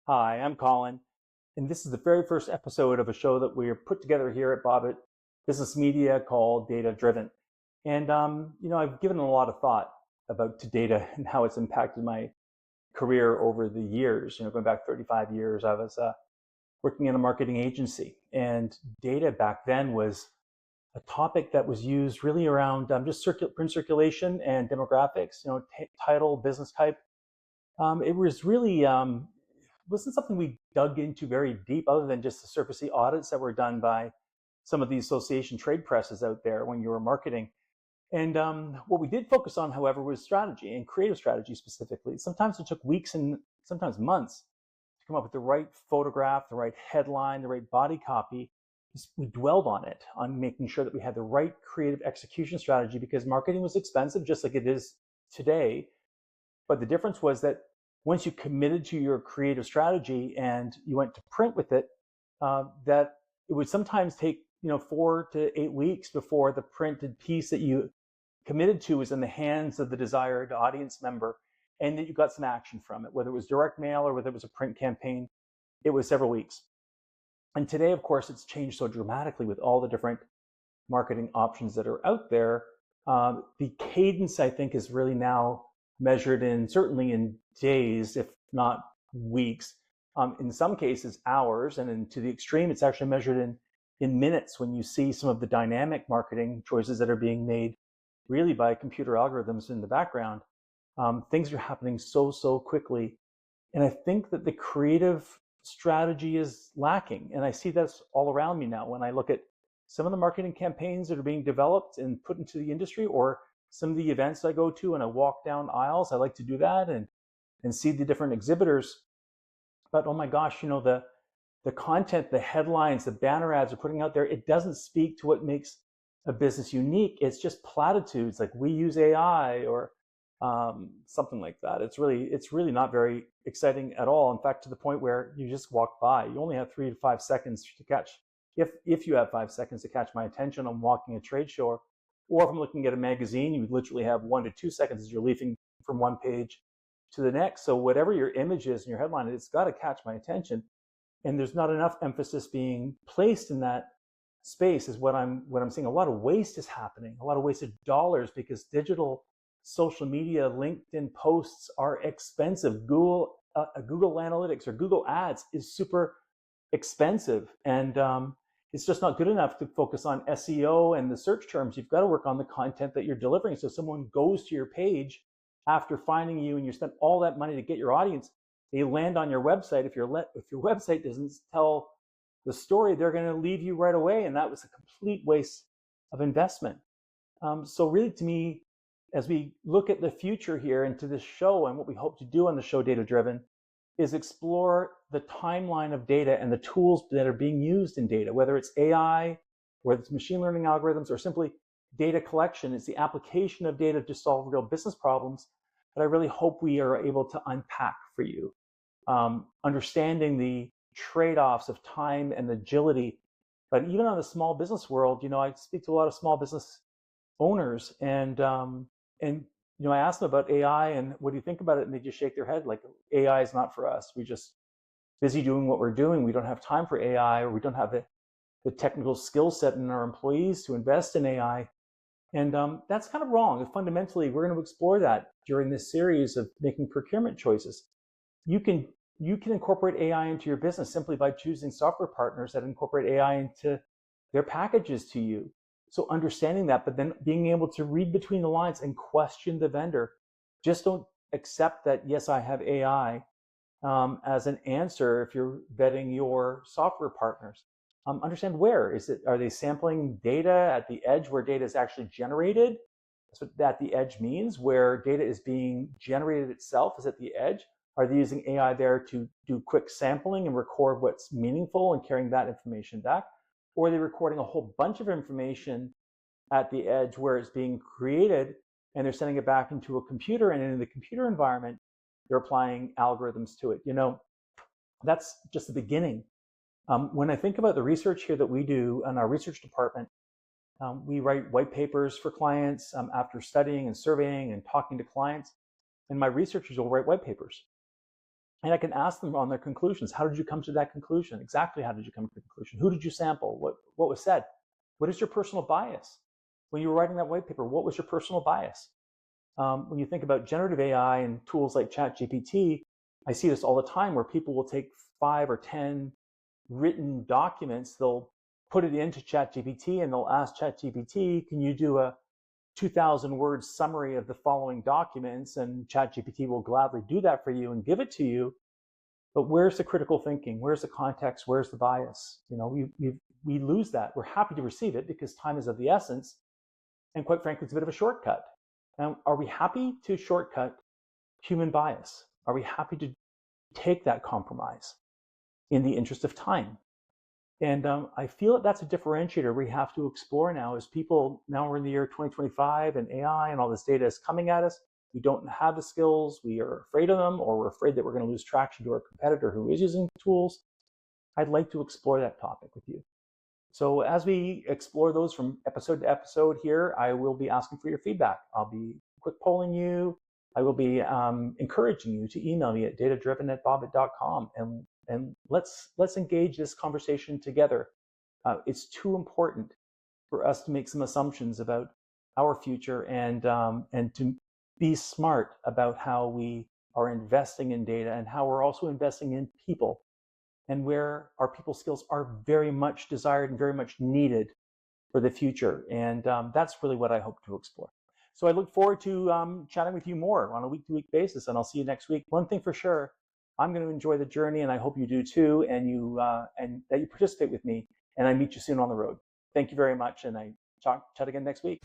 Hi, I'm Colin, and this is the very first episode of a show that we're put together here at Bobbit Business Media called Data Driven. And I've given a lot of thought about to data and how it's impacted my career over the years. Going back 35 years, I was working in a marketing agency, and data back then was a topic that was used really around just print circulation and demographics. Title, business type. It was really wasn't something we dug into very deep, other than just the surfacey audits that were done by some of the association trade presses out there when you were marketing. And what we did focus on, however, was strategy and creative strategy specifically. Sometimes it took weeks and sometimes months to come up with the right photograph, the right headline, the right body copy. We dwelled on it, on making sure that we had the right creative execution strategy, because marketing was expensive, just like it is today. But the difference was that once you committed to your creative strategy and you went to print with it, that it would sometimes take 4 to 8 weeks before the printed piece that you committed to was in the hands of the desired audience member, and that you got some action from it, whether it was direct mail or whether it was a print campaign. It was several weeks. And today, of course, it's changed so dramatically with all the different marketing options that are out there. The cadence, I think, is really now measured in certainly in days, if not weeks. In some cases, hours, and then to the extreme, it's actually measured in minutes when you see some of the dynamic marketing choices that are being made really by computer algorithms in the background. Things are happening so quickly. And I think that the creative strategy is lacking. And I see this all around me now when I look at some of the marketing campaigns that are being developed and put into the industry, or some of the events I go to and I walk down aisles. I like to do that and see the different exhibitors. But oh my gosh, the content, the headlines, the banner ads are putting out there, it doesn't speak to what makes a business unique. It's just platitudes like we use AI or something like that. It's really not very exciting at all. In fact, to the point where you just walk by. You only have 3 to 5 seconds to catch, if you have 5 seconds to catch my attention. I'm walking a trade show, or if I'm looking at a magazine, you would literally have 1 to 2 seconds as you're leafing from one page to the next. So whatever your image is in your headline, it's got to catch my attention. And there's not enough emphasis being placed in that space. Is what I'm seeing. A lot of waste is happening, a lot of wasted dollars, because digital social media, LinkedIn posts are expensive. Google Analytics or Google Ads is super expensive, and it's just not good enough to focus on SEO and the search terms. You've got to work on the content that you're delivering. So someone goes to your page after finding you, and you spent all that money to get your audience. They land on your website. If your website doesn't tell the story, they're going to leave you right away, and that was a complete waste of investment. So really, to me, as we look at the future here into this show and what we hope to do on the show Data Driven, is explore the timeline of data and the tools that are being used in data, whether it's AI, whether it's machine learning algorithms, or simply data collection. It's the application of data to solve real business problems that I really hope we are able to unpack for you. Understanding the trade-offs of time and agility. But even on the small business world, I speak to a lot of small business owners, and I ask them about AI and what do you think about it, and they just shake their head like AI is not for us. We're just busy doing what we're doing. We don't have time for AI, or we don't have the technical skill set in our employees to invest in AI. And that's kind of wrong. Fundamentally, we're going to explore that during this series of making procurement choices. You can incorporate AI into your business simply by choosing software partners that incorporate AI into their packages to you. So understanding that, but then being able to read between the lines and question the vendor. Just don't accept that, yes, I have AI as an answer if you're vetting your software partners. Understand where is it? Are they sampling data at the edge where data is actually generated? That's what that the edge means, where data is being generated itself is at the edge. Are they using AI there to do quick sampling and record what's meaningful and carrying that information back? Or are they recording a whole bunch of information at the edge where it's being created and they're sending it back into a computer, and in the computer environment, they're applying algorithms to it? That's just the beginning. When I think about the research here that we do in our research department, we write white papers for clients after studying and surveying and talking to clients, and my researchers will write white papers. And I can ask them on their conclusions. How did you come to that conclusion? Exactly how did you come to the conclusion? Who did you sample? What was said? What is your personal bias? When you were writing that white paper, what was your personal bias? When you think about generative AI and tools like ChatGPT, I see this all the time where people will take 5 or 10 written documents, they'll put it into ChatGPT and they'll ask ChatGPT, can you do a 2,000 word summary of the following documents? And ChatGPT will gladly do that for you and give it to you. But where's the critical thinking? Where's the context? Where's the bias? We lose that. We're happy to receive it because time is of the essence. And quite frankly, it's a bit of a shortcut. Now, are we happy to shortcut human bias? Are we happy to take that compromise in the interest of time? And I feel that that's a differentiator we have to explore now as people, now we're in the year 2025 and AI and all this data is coming at us. We don't have the skills, we are afraid of them, or we're afraid that we're going to lose traction to our competitor who is using tools. I'd like to explore that topic with you. So as we explore those from episode to episode here, I will be asking for your feedback. I'll be quick polling you. I will be encouraging you to email me at datadriven@bobbit.com and let's engage this conversation together. It's too important for us to make some assumptions about our future and to be smart about how we are investing in data and how we're also investing in people and where our people skills are very much desired and very much needed for the future. And that's really what I hope to explore. So I look forward to chatting with you more on a week-to-week basis, and I'll see you next week. One thing for sure, I'm going to enjoy the journey, and I hope you do too, and that you participate with me, and I meet you soon on the road. Thank you very much, and I chat again next week.